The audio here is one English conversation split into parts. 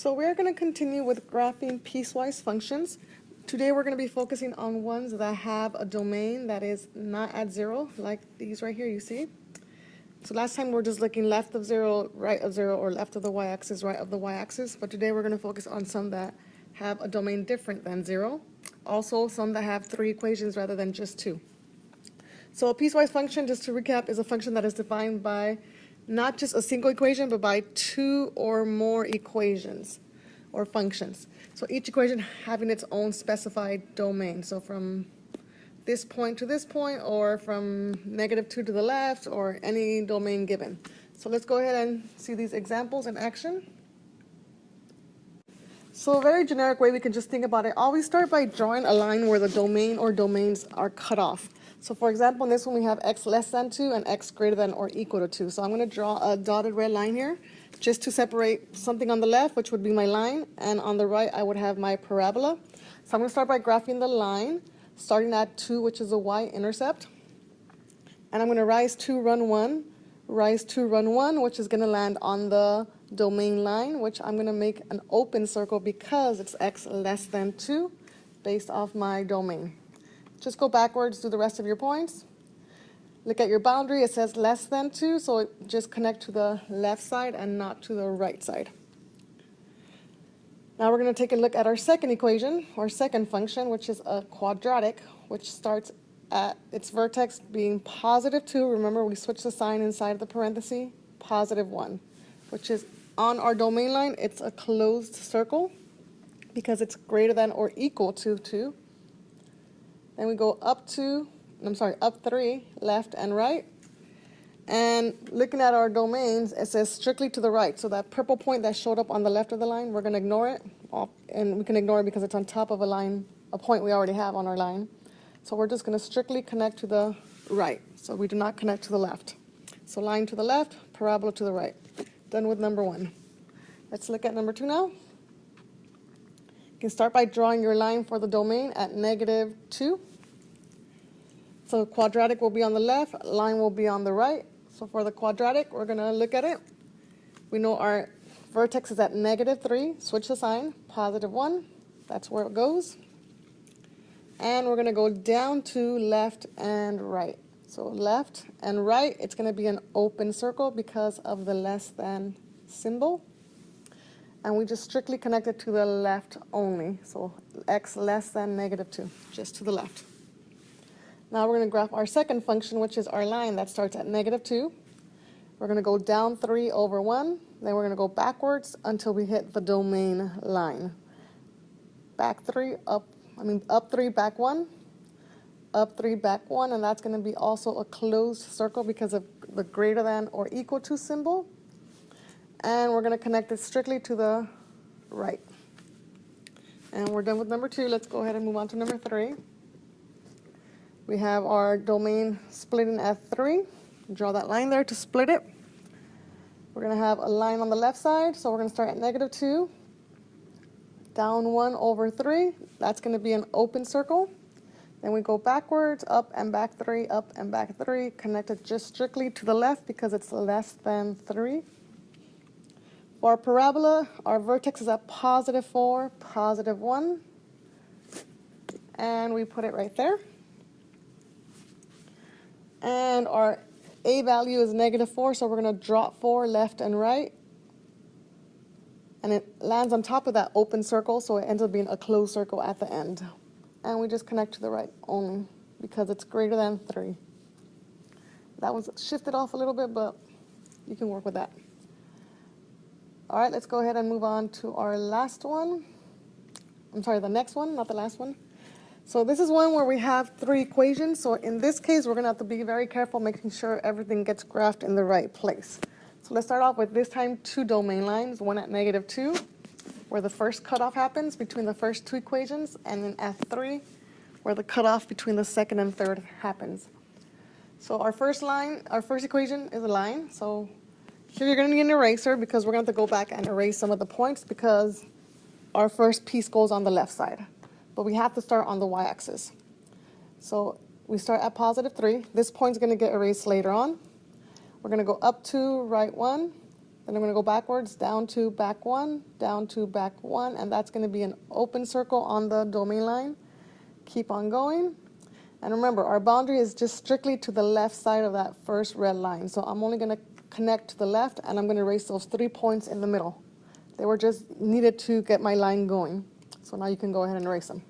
So we're going to continue with graphing piecewise functions. Today we're going to be focusing on ones that have a domain that is not at zero, like these right here you see. So last time we were just looking left of zero, right of zero, or left of the y-axis, right of the y-axis. But today we're going to focus on some that have a domain different than zero. Also some that have three equations rather than just two. So a piecewise function, just to recap, is a function that is defined by not just a single equation, but by two or more equations or functions. So each equation having its own specified domain. So from this point to this point, or from -2 to the left, or any domain given. So let's go ahead and see these examples in action. So a very generic way we can just think about it, always start by drawing a line where the domain or domains are cut off. So for example, in this one we have x less than 2 and x greater than or equal to 2. So I'm going to draw a dotted red line here just to separate something on the left, which would be my line, and on the right I would have my parabola. So I'm going to start by graphing the line, starting at 2, which is a y-intercept. And I'm going to rise 2, run 1, rise 2, run 1, which is going to land on the domain line, which I'm going to make an open circle because it's x less than 2 based off my domain. Just go backwards, do the rest of your points. Look at your boundary, it says less than 2, so just connect to the left side and not to the right side. Now we're going to take a look at our second equation, or second function, which is a quadratic, which starts at its vertex being +2. Remember, we switch the sign inside of the parenthesis, +1, which is on our domain line, it's a closed circle because it's greater than or equal to 2. Then we go up 3, left and right. And looking at our domains, it says strictly to the right. So that purple point that showed up on the left of the line, we're going to ignore it. And we can ignore it because it's on top of a point we already have on our line. So we're just going to strictly connect to the right. So we do not connect to the left. So line to the left, parabola to the right. Done with number 1. Let's look at number 2 now. You can start by drawing your line for the domain at -2. So quadratic will be on the left, line will be on the right. So for the quadratic, we're going to look at it. We know our vertex is at -3. Switch the sign, +1. That's where it goes. And we're going to go down to left and right. So left and right, it's going to be an open circle because of the less than symbol. And we just strictly connect it to the left only. So x less than -2, just to the left. Now we're going to graph our second function, which is our line that starts at -2. We're going to go down 3 over 1. Then we're going to go backwards until we hit the domain line. Up 3, back 1. Up 3, back 1. And that's going to be also a closed circle because of the greater than or equal to symbol. And we're going to connect it strictly to the right. And we're done with number 2. Let's go ahead and move on to number 3. We have our domain splitting at 3. Draw that line there to split it. We're going to have a line on the left side, so we're going to start at -2. Down 1 over 3. That's going to be an open circle. Then we go backwards, up and back 3, up and back 3. Connected just strictly to the left because it's less than 3. For our parabola, our vertex is at +4, +1. And we put it right there. And our a value is -4, so we're going to drop 4 left and right. And it lands on top of that open circle, so it ends up being a closed circle at the end. And we just connect to the right only because it's greater than 3. That one's shifted off a little bit, but you can work with that. All right, let's go ahead and move on to our last one. I'm sorry, the next one, not the last one. So this is one where we have 3 equations. So in this case, we're going to have to be very careful making sure everything gets graphed in the right place. So let's start off with this time 2 domain lines, one at -2, where the first cutoff happens between the first 2 equations, and then at 3, where the cutoff between the second and third happens. So our first equation is a line. So here you're going to need an eraser because we're going to have to go back and erase some of the points because our first piece goes on the left side. But we have to start on the y-axis. So we start at +3. This point's going to get erased later on. We're going to go up 2, right 1. Then I'm going to go backwards, down 2, back 1, down 2, back 1, and that's going to be an open circle on the domain line. Keep on going. And remember, our boundary is just strictly to the left side of that first red line. So I'm only going to connect to the left, and I'm going to erase those 3 points in the middle. They were just needed to get my line going. So now you can go ahead and erase them.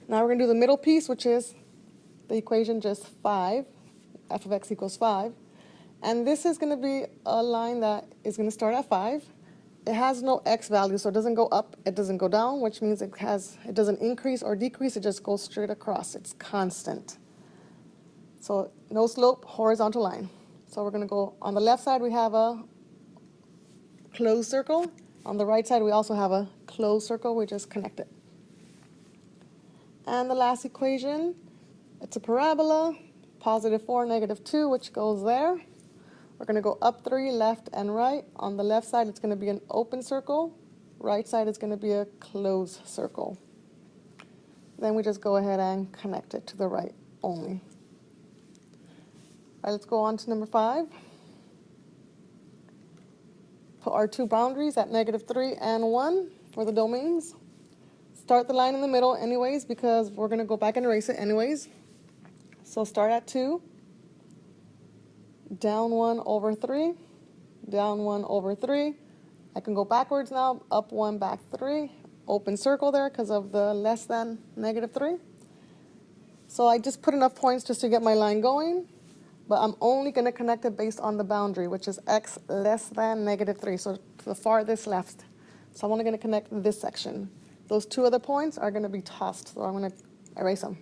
Now we're going to do the middle piece, which is the equation just 5, f of x equals 5. And this is going to be a line that is going to start at 5. It has no x value, so it doesn't go up, it doesn't go down, which means it doesn't increase or decrease, it just goes straight across. It's constant. So no slope, horizontal line. So we're going to go on the left side, we have a closed circle. On the right side, we also have a closed circle. We just connect it. And the last equation, it's a parabola, positive 4, negative 2, which goes there. We're going to go up 3, left and right. On the left side, it's going to be an open circle. Right side is going to be a closed circle. Then we just go ahead and connect it to the right only. All right, let's go on to number 5. Put our 2 boundaries at negative 3 and 1 for the domains. Start the line in the middle anyways, because we're going to go back and erase it anyways. So start at 2. Down 1 over 3, down 1 over 3. I can go backwards now, up 1, back 3. Open circle there because of the less than negative 3. So I just put enough points just to get my line going, but I'm only going to connect it based on the boundary, which is x less than negative 3, so to the farthest left. So I'm only going to connect this section. Those 2 other points are going to be tossed, so I'm going to erase them.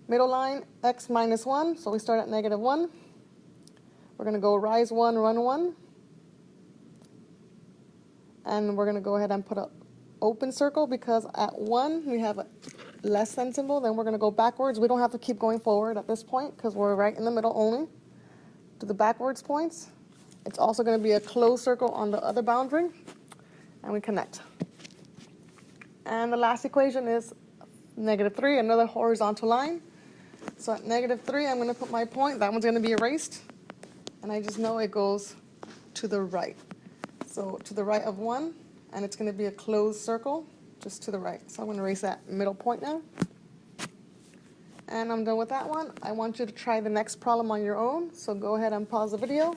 Middle line, x minus 1, so we start at negative 1. We're going to go rise 1, run 1. And we're going to go ahead and put an open circle because at 1 we have a less than symbol. Then we're going to go backwards. We don't have to keep going forward at this point because we're right in the middle only. Do the backwards points. It's also going to be a closed circle on the other boundary. And we connect. And the last equation is negative 3, another horizontal line. So at negative 3, I'm going to put my point. That one's going to be erased. And I just know it goes to the right. So to the right of 1, and it's going to be a closed circle just to the right. So I'm going to erase that middle point now. And I'm done with that one. I want you to try the next problem on your own. So go ahead and pause the video,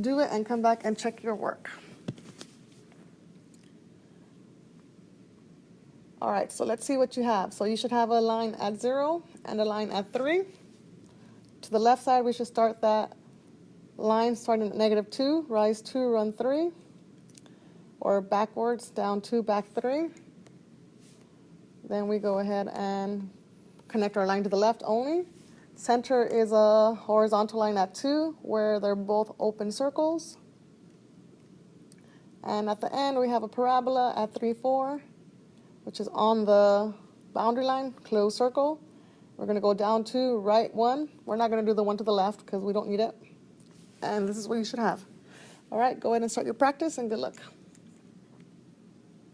do it, and come back and check your work. All right, so let's see what you have. So you should have a line at 0 and a line at 3. To the left side, we should start that line starting at negative 2, rise 2, run 3, or backwards, down 2, back 3. Then we go ahead and connect our line to the left only. Center is a horizontal line at 2, where they're both open circles. And at the end, we have a parabola at 3, 4, which is on the boundary line, closed circle. We're going to go down 2, right 1. We're not going to do the one to the left because we don't need it. And this is what you should have. All right, go ahead and start your practice, and good luck.